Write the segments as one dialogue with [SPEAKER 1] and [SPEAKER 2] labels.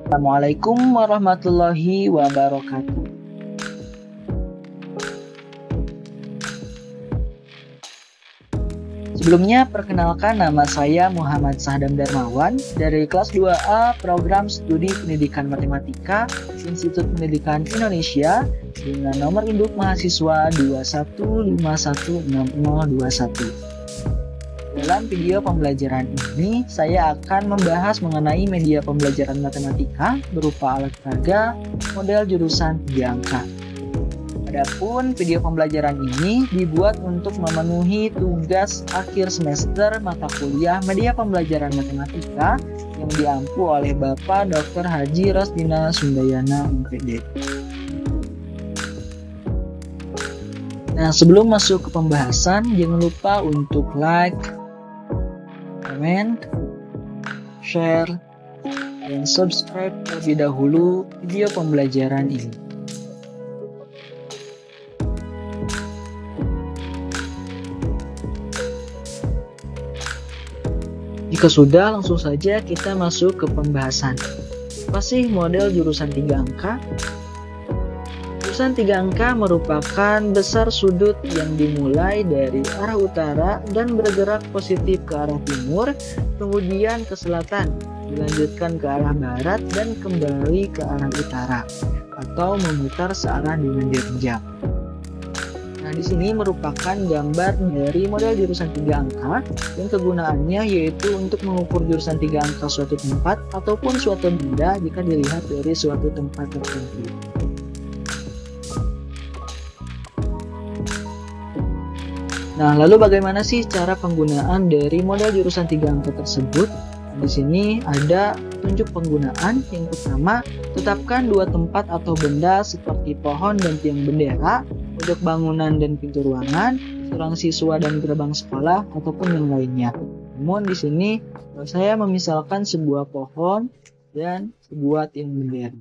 [SPEAKER 1] Assalamualaikum warahmatullahi wabarakatuh. Sebelumnya, perkenalkan nama saya Muhammad Sahdam Darmawan dari kelas 2A Program Studi Pendidikan Matematika Institut Pendidikan Indonesia dengan nomor induk mahasiswa 215160021. Dalam video pembelajaran ini, saya akan membahas mengenai media pembelajaran matematika berupa alat peraga, model jurusan 3 angka. Adapun video pembelajaran ini dibuat untuk memenuhi tugas akhir semester mata kuliah media pembelajaran matematika yang diampu oleh Bapak Dr. Haji Rosdina Sundayana, MPD. Nah, sebelum masuk ke pembahasan, jangan lupa untuk like, comment, share, dan subscribe terlebih dahulu video pembelajaran ini. Jika sudah, langsung saja kita masuk ke pembahasan. Apa sih model jurusan 3 angka? Jurusan 3 angka merupakan besar sudut yang dimulai dari arah utara dan bergerak positif ke arah timur, kemudian ke selatan, dilanjutkan ke arah barat dan kembali ke arah utara, atau memutar searah dengan jam. Nah, di sini merupakan gambar dari model jurusan 3 angka dan kegunaannya yaitu untuk mengukur jurusan 3 angka suatu tempat ataupun suatu benda jika dilihat dari suatu tempat tertentu. Nah, lalu bagaimana sih cara penggunaan dari model jurusan 3 angka tersebut? Di sini ada petunjuk penggunaan. Yang pertama, tetapkan 2 tempat atau benda seperti pohon dan tiang bendera, pojok bangunan dan pintu ruangan, ruang siswa dan gerbang sekolah, ataupun yang lainnya. Namun di sini saya memisalkan sebuah pohon dan sebuah tiang bendera.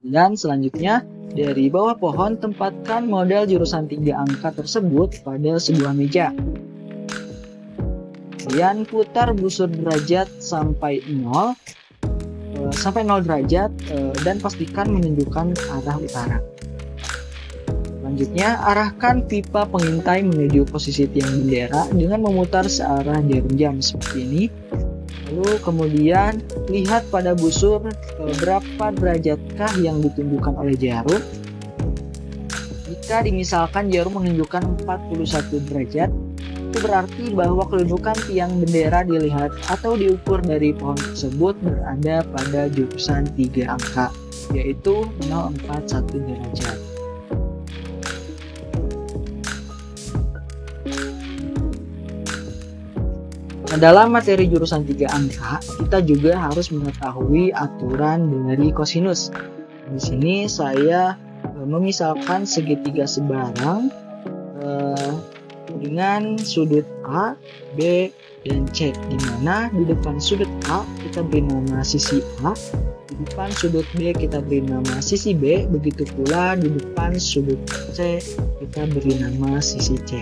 [SPEAKER 1] Dan selanjutnya, dari bawah pohon tempatkan model jurusan 3 angka tersebut pada sebuah meja. Kemudian putar busur derajat sampai 0 derajat dan pastikan menunjukkan arah utara. Selanjutnya, arahkan pipa pengintai menuju posisi tiang bendera dengan memutar searah jarum jam seperti ini. Lalu kemudian lihat pada busur berapa derajatkah yang ditunjukkan oleh jarum. Jika dimisalkan jarum menunjukkan 41 derajat, itu berarti bahwa kedudukan tiang bendera dilihat atau diukur dari pohon tersebut berada pada jurusan 3 angka, yaitu 041 derajat. Nah, dalam materi jurusan 3 angka, kita juga harus mengetahui aturan dari kosinus. Di sini saya memisalkan segitiga sebarang dengan sudut A, B, dan C, di mana di depan sudut A kita beri nama sisi A, di depan sudut B kita beri nama sisi B, begitu pula di depan sudut C kita beri nama sisi C.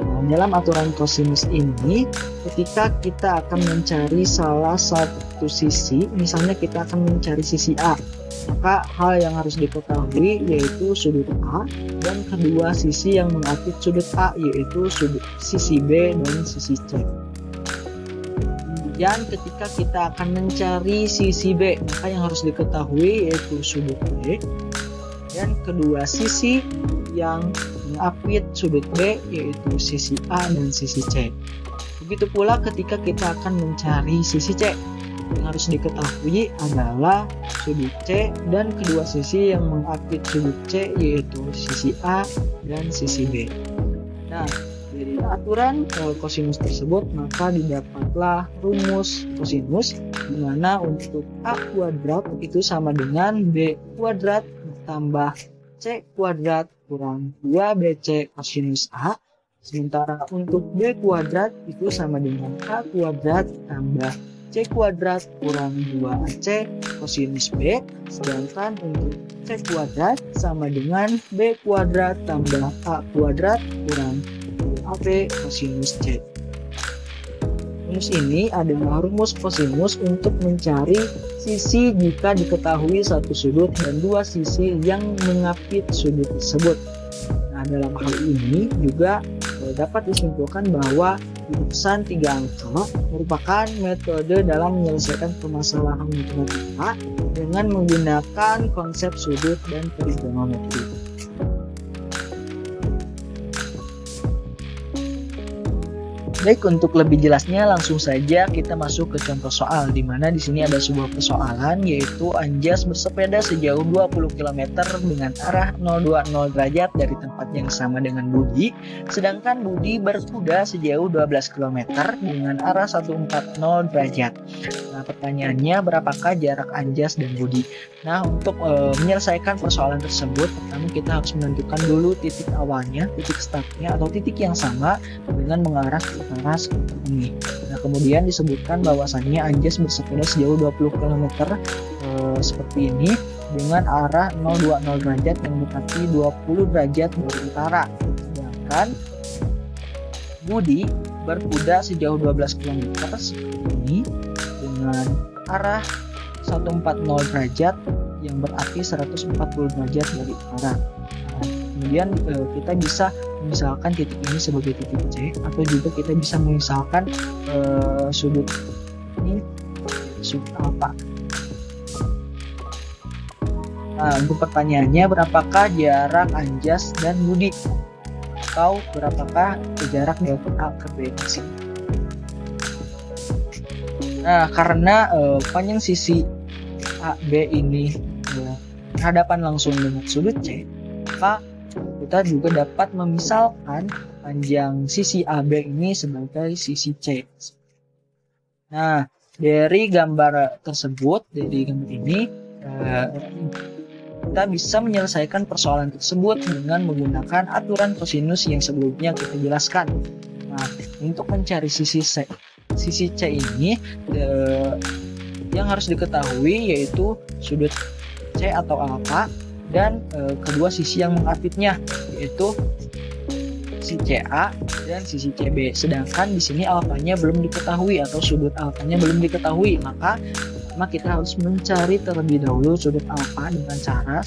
[SPEAKER 1] Nah, dalam aturan kosinus ini, ketika kita akan mencari salah satu sisi, misalnya kita akan mencari sisi A, maka hal yang harus diketahui yaitu sudut A dan kedua sisi yang mengapit sudut A yaitu sisi B dan sisi C. Kemudian ketika kita akan mencari sisi B, maka yang harus diketahui yaitu sudut B dan kedua sisi yang mengapit sudut B yaitu sisi A dan sisi C. Begitu pula ketika kita akan mencari sisi C, yang harus diketahui adalah sudut C dan kedua sisi yang mengapit sudut C yaitu sisi A dan sisi B. Nah, dari aturan kosinus tersebut maka didapatlah rumus kosinus, di mana untuk A kuadrat itu sama dengan B kuadrat tambah C kuadrat kurang 2BC kosinus A. Sementara untuk B kuadrat itu sama dengan A kuadrat tambah C kuadrat kurang 2AC kosinus B, sedangkan untuk C kuadrat sama dengan B kuadrat tambah A kuadrat kurang 2AB kosinus C. Rumus ini adalah rumus kosinus untuk mencari sisi jika diketahui satu sudut dan dua sisi yang mengapit sudut tersebut. Nah, dalam hal ini juga dapat disimpulkan bahwa rumusan 3 angka merupakan metode dalam menyelesaikan permasalahan matematika dengan menggunakan konsep sudut dan trigonometri. Baik, untuk lebih jelasnya langsung saja kita masuk ke contoh soal, di mana di sini ada sebuah persoalan yaitu Anjas bersepeda sejauh 20 km dengan arah 020 derajat dari tempat yang sama dengan Budi, sedangkan Budi berkuda sejauh 12 km dengan arah 140 derajat. Nah, pertanyaannya berapakah jarak Anjas dan Budi? Nah, untuk menyelesaikan persoalan tersebut, pertama kita harus menentukan dulu titik awalnya, titik startnya atau titik yang sama dengan mengarah ke utara seperti ini. Nah, kemudian disebutkan bahwasannya Anjas bersepeda sejauh 20 km seperti ini dengan arah 020 derajat yang mendekati 20 derajat dari utara. Sedangkan Budi berkuda sejauh 12 km seperti ini dengan arah 140 derajat yang berarti 140 derajat dari utara. Nah, kemudian kita bisa misalkan titik ini sebagai titik C, atau juga kita bisa misalkan sudut ini sudut alfa. Nah, untuk pertanyaannya berapakah jarak Anjas dan Budi, atau berapakah jarak dari A ke B di sini? Nah, karena panjang sisi AB ini berhadapan langsung dengan sudut C, maka kita juga dapat memisalkan panjang sisi AB ini sebagai sisi C. Nah, dari gambar tersebut, dari gambar ini, kita bisa menyelesaikan persoalan tersebut dengan menggunakan aturan kosinus yang sebelumnya kita jelaskan. Nah, untuk mencari sisi C ini, yang harus diketahui yaitu sudut C atau alfa dan kedua sisi yang mengapitnya yaitu sisi CA dan sisi CB. Sedangkan di sini alfanya belum diketahui atau sudut alfanya belum diketahui, maka kita harus mencari terlebih dahulu sudut alfa dengan cara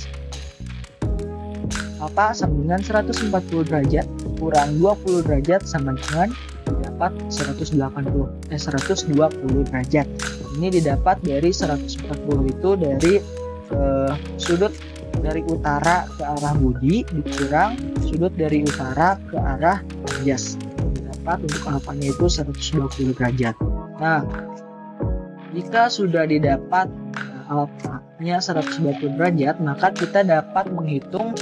[SPEAKER 1] alfa sama dengan 140 derajat kurang 20 derajat sama dengan didapat 120 derajat. Ini didapat dari 140 itu dari sudut dari utara ke arah Budi dikurang sudut dari utara ke arah Anjas. Didapat untuk alfanya itu 120 derajat. Nah, jika sudah didapat alfanya 120 derajat, maka kita dapat menghitung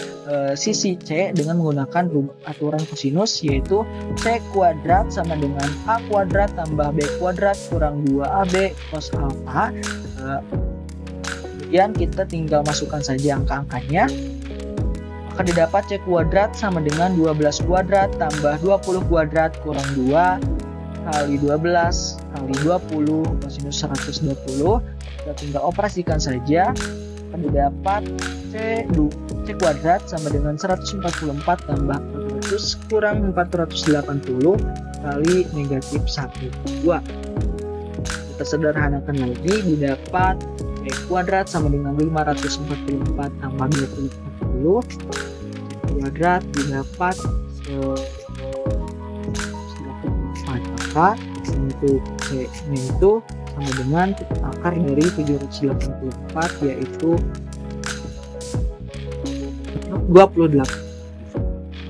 [SPEAKER 1] sisi C dengan menggunakan aturan kosinus, yaitu C kuadrat sama dengan A kuadrat tambah B kuadrat kurang 2AB cos alfa. Kemudian kita tinggal masukkan saja angka-angkanya, maka didapat C kuadrat sama dengan 12 kuadrat tambah 20 kuadrat kurang 2 kali 12 kali 20 kosinus 120. Kita tinggal operasikan saja, akan didapat C kuadrat sama dengan 144 tambah 400 kurang 480 kali negatif 1, 2. Kita sederhanakan lagi, didapat C kuadrat sama dengan 544 tambah 240 C kuadrat didapat 184, maka untuk C nya itu sama dengan akar dari 784 yaitu 28.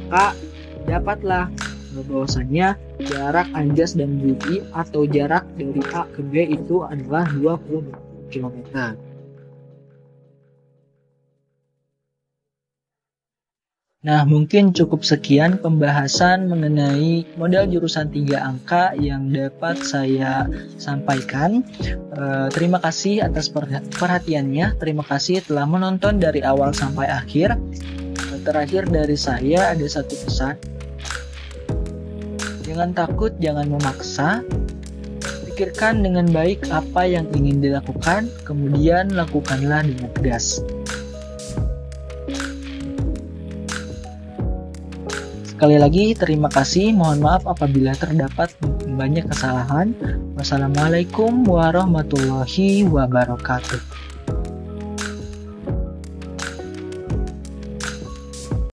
[SPEAKER 1] Maka dapatlah bahwasannya jarak Anjas dan Budi atau jarak dari A ke B itu adalah 20 km. Nah, mungkin cukup sekian pembahasan mengenai model jurusan 3 angka yang dapat saya sampaikan. Terima kasih atas perhatiannya. Terima kasih telah menonton dari awal sampai akhir. Terakhir dari saya ada satu pesan. Jangan takut, jangan memaksa. Pikirkan dengan baik apa yang ingin dilakukan, kemudian lakukanlah dengan tegas. Sekali lagi terima kasih, mohon maaf apabila terdapat banyak kesalahan. Wassalamualaikum warahmatullahi wabarakatuh.